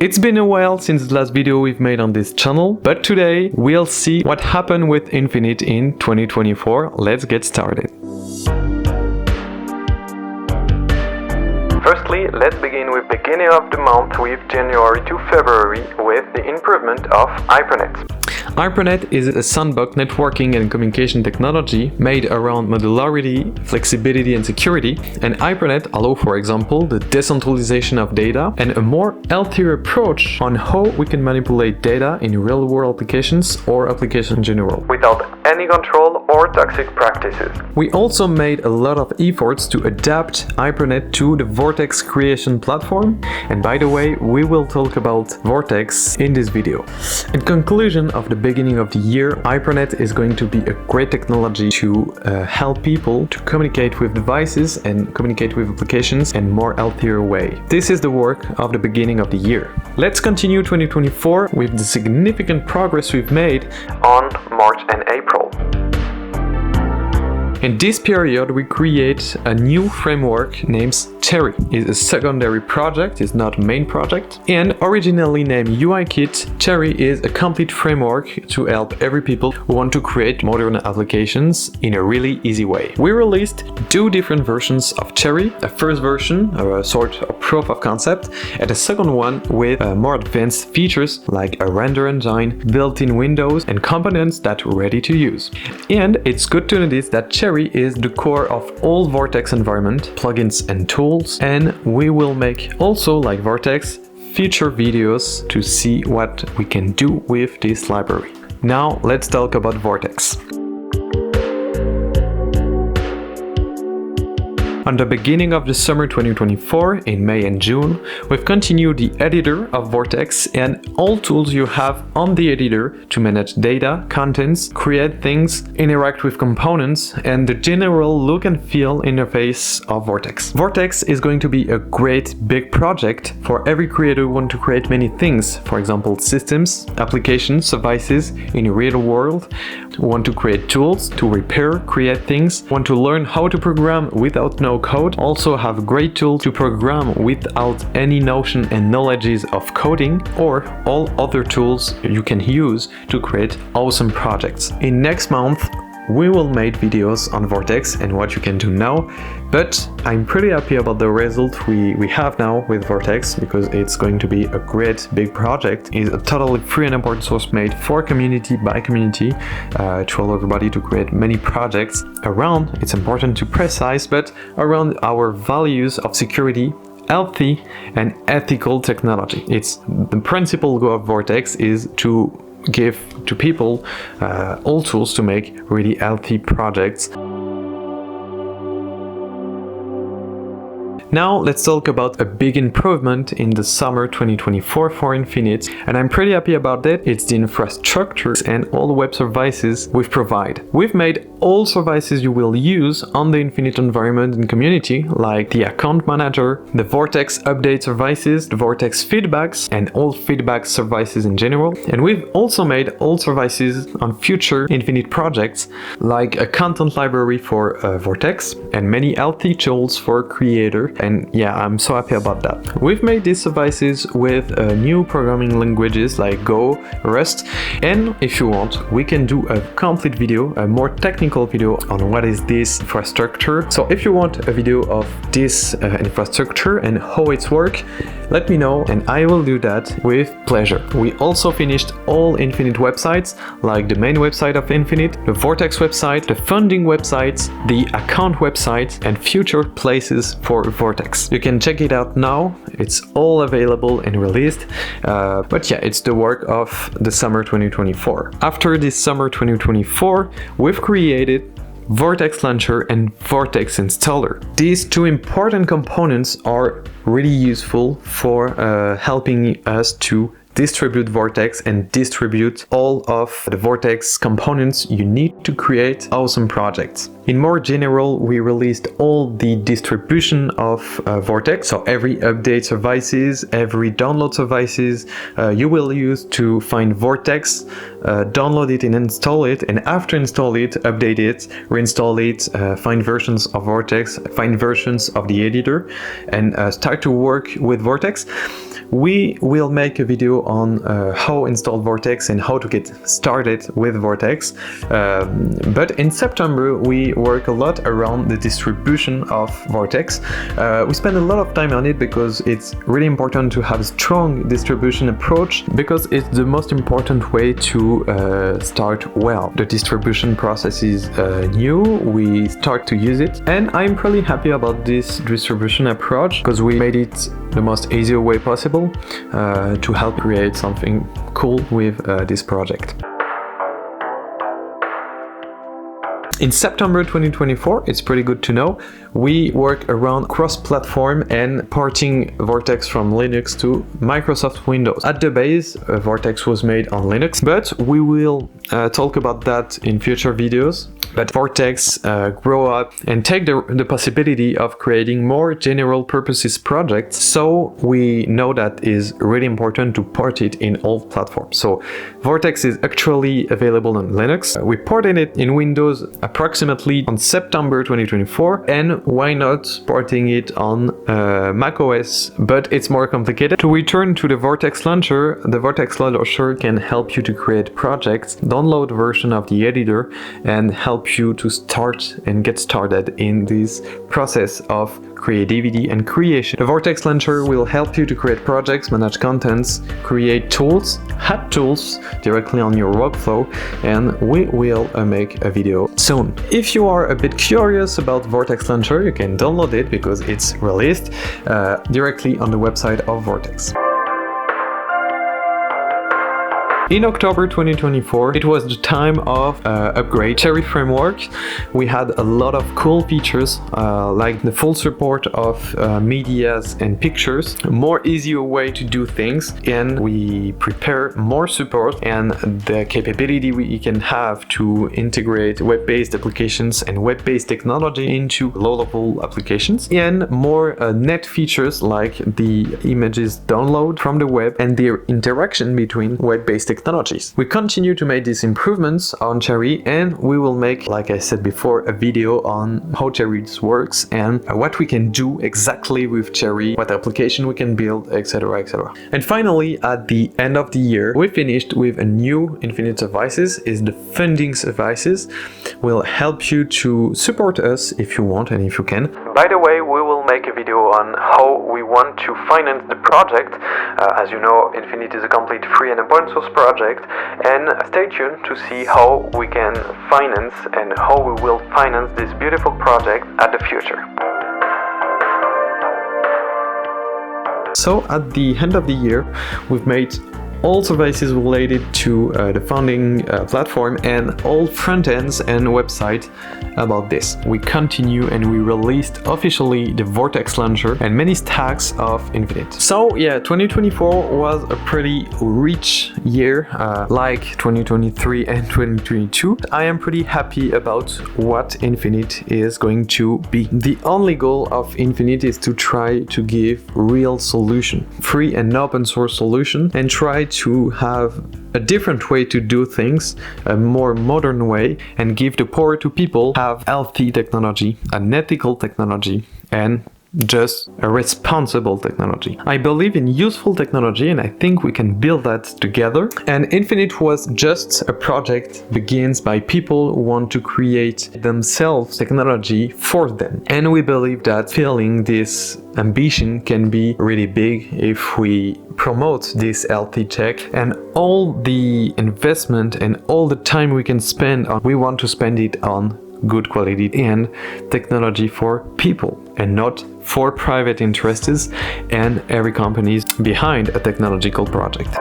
It's been a while since the last video we've made on this channel, but today we'll see what happened with Infinite in 2024. Let's get started. Firstly, let's begin with beginning of the month with January to February with the improvement of HyperNet. HyperNet is a sandbox networking and communication technology made around modularity, flexibility and security, and HyperNet allows, for example, the decentralization of data and a more healthier approach on how we can manipulate data in real-world applications or applications in general, without any control or toxic practices. We also made a lot of efforts to adapt HyperNet to the Vortex creation platform, and by the way, we will talk about Vortex in this video. In conclusion of the beginning of the year, HyperNet is going to be a great technology to help people to communicate with devices and communicate with applications in a more healthier way. This is the work of the beginning of the year. Let's continue 2024 with the significant progress we've made on March and April. In this period, we create a new framework named Cherry. It's a secondary project, it's not a main project. And originally named UIKit, Cherry is a complete framework to help every people who want to create modern applications in a really easy way. We released two different versions of Cherry. A first version, a sort of proof of concept, and a second one with more advanced features like a render engine, built-in windows, and components that are ready to use. And it's good to notice that Cherry is the core of all Vortex environment, plugins and tools, and we will make also, like Vortex, future videos to see what we can do with this library. Now let's talk about Vortex. On the beginning of the summer 2024, in May and June, we've continued the editor of Vortex and all tools you have on the editor to manage data, contents, create things, interact with components, and the general look and feel interface of Vortex. Vortex is going to be a great big project for every creator who wants to create many things, for example systems, applications, devices in a real world, who want to create tools to repair, create things, want to learn how to program without no code, also have great tools to program without any notion and knowledges of coding, or all other tools you can use to create awesome projects. In next month, we will make videos on Vortex and what you can do now, but I'm pretty happy about the result we have now with Vortex because it's going to be a great big project. It's a totally free and open source made for community by community to allow everybody to create many projects around, it's important to precise, but around our values of security, healthy and ethical technology. It's the principal goal of Vortex is to give to people all tools to make really healthy projects. Now let's talk about a big improvement in the summer 2024 for Infinite, and I'm pretty happy about that. It's the infrastructure and all the web services we've provided. We've made all services you will use on the Infinite environment and community, like the account manager, the Vortex update services, the Vortex feedbacks, and all feedback services in general. And we've also made all services on future Infinite projects, like a content library for Vortex and many healthy tools for creator. And yeah, I'm so happy about that. We've made these services with new programming languages like Go, Rust, and if you want, we can do a complete video, a more technical video on what is this infrastructure. So if you want a video of this infrastructure and how it's work, let me know and I will do that with pleasure. We also finished all Infinite websites, like the main website of Infinite, the Vortex website, the funding websites, the account website, and future places for Vortex. You can check it out now, it's all available and released, but yeah, it's the work of the summer 2024. After this summer 2024, we've created Vortex Launcher and Vortex Installer. These two important components are really useful for helping us to distribute Vortex and distribute all of the Vortex components you need to create awesome projects. In more general, we released all the distribution of Vortex, so every update services, every download services you will use to find Vortex, download it and install it, and after install it, update it, reinstall it, find versions of Vortex, find versions of the editor, and start to work with Vortex. we will make a video on how install Vortex and how to get started with Vortex. But in September, we work a lot around the distribution of Vortex. We spend a lot of time on it because it's really important to have a strong distribution approach, because it's the most important way to start well. The distribution process is new, we start to use it, and I'm pretty happy about this distribution approach because we made it the most easier way possible to help create something cool with this project. In September 2024, it's pretty good to know, we work around cross-platform and porting Vortex from Linux to Microsoft Windows. At the base, Vortex was made on Linux, but we will talk about that in future videos. But Vortex grow up and take the possibility of creating more general purposes projects, so we know that is really important to port it in all platforms. So Vortex is actually available on Linux. We ported it in Windows approximately on September 2024, and why not porting it on macOS, but it's more complicated. To return to the Vortex launcher, the Vortex launcher can help you to create projects, download a version of the editor, and help you to start and get started in this process of creativity and creation. The Vortex launcher will help you to create projects, manage contents, create tools, add tools directly on your workflow, and we will make a video soon. If you are a bit curious about Vortex launcher, you can download it because it's released directly on the website of Vortex. In October 2024, it was the time of upgrade Cherry framework. We had a lot of cool features like the full support of medias and pictures, more easier way to do things, and we prepare more support and the capability we can have to integrate web-based applications and web-based technology into low-level applications, and more net features like the images download from the web and the interaction between web-based technologies. We continue to make these improvements on Cherry, and we will make, like I said before, a video on how Cherry works and what we can do exactly with Cherry, what application we can build, etc, etc. And finally, at the end of the year, we finished with a new Infinite Services. Is the funding services will help you to support us if you want and if you can. By the way, we will make a video on how we want to finance the project. As you know, Infinite is a complete free and open source project, and stay tuned to see how we can finance and how we will finance this beautiful project at the future. So at the end of the year, we've made all services related to the founding platform and all front ends and website about this. We continue and we released officially the Vortex launcher and many stacks of Infinite. So yeah, 2024 was a pretty rich year, like 2023 and 2022. I am pretty happy about what Infinite is going to be. The only goal of Infinite is to try to give real solution, free and open source solution, and try to have a different way to do things, a more modern way, and give the power to people, have healthy technology, an ethical technology, and just a responsible technology. I believe in useful technology, and I think we can build that together. And Infinite was just a project begins by people who want to create themselves technology for them. And we believe that filling this ambition can be really big if we promote this healthy tech, and all the investment and all the time we can spend on, we want to spend it on good quality and technology for people and not for private interests and every company behind a technological project.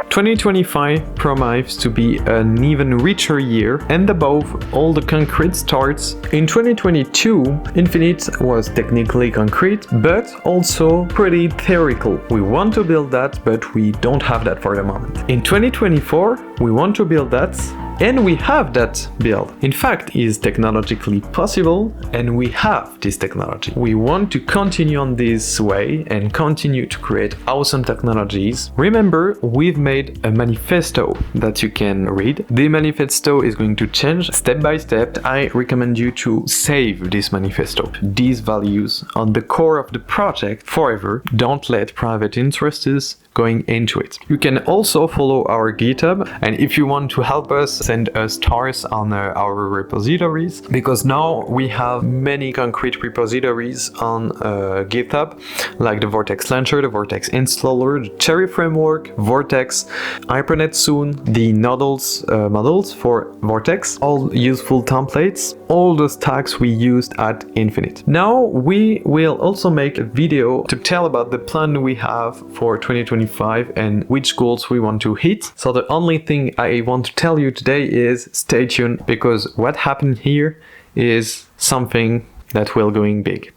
2025 promises to be an even richer year, and above all the concrete starts. In 2022, Infinite was technically concrete, but also pretty theoretical. We want to build that, but we don't have that for the moment. In 2024, we want to build that, and we have that build. In fact, it is technologically possible, and we have this technology. We want to continue on this way and continue to create awesome technologies. Remember, we've made a manifesto that you can read. The manifesto is going to change step by step. I recommend you to save this manifesto, these values on the core of the project forever. Don't let private interests going into it. You can also follow our GitHub, and if you want to help us, send us stars on our repositories, because now we have many concrete repositories on GitHub, like the Vortex Launcher, the Vortex Installer, the Cherry Framework, Vortex, Hypernet soon, the Noodles models for Vortex, all useful templates, all the stacks we used at Infinite. Now we will also make a video to tell about the plan we have for 2025 and which goals we want to hit. So the only thing I want to tell you today is stay tuned, because what happened here is something that will going big.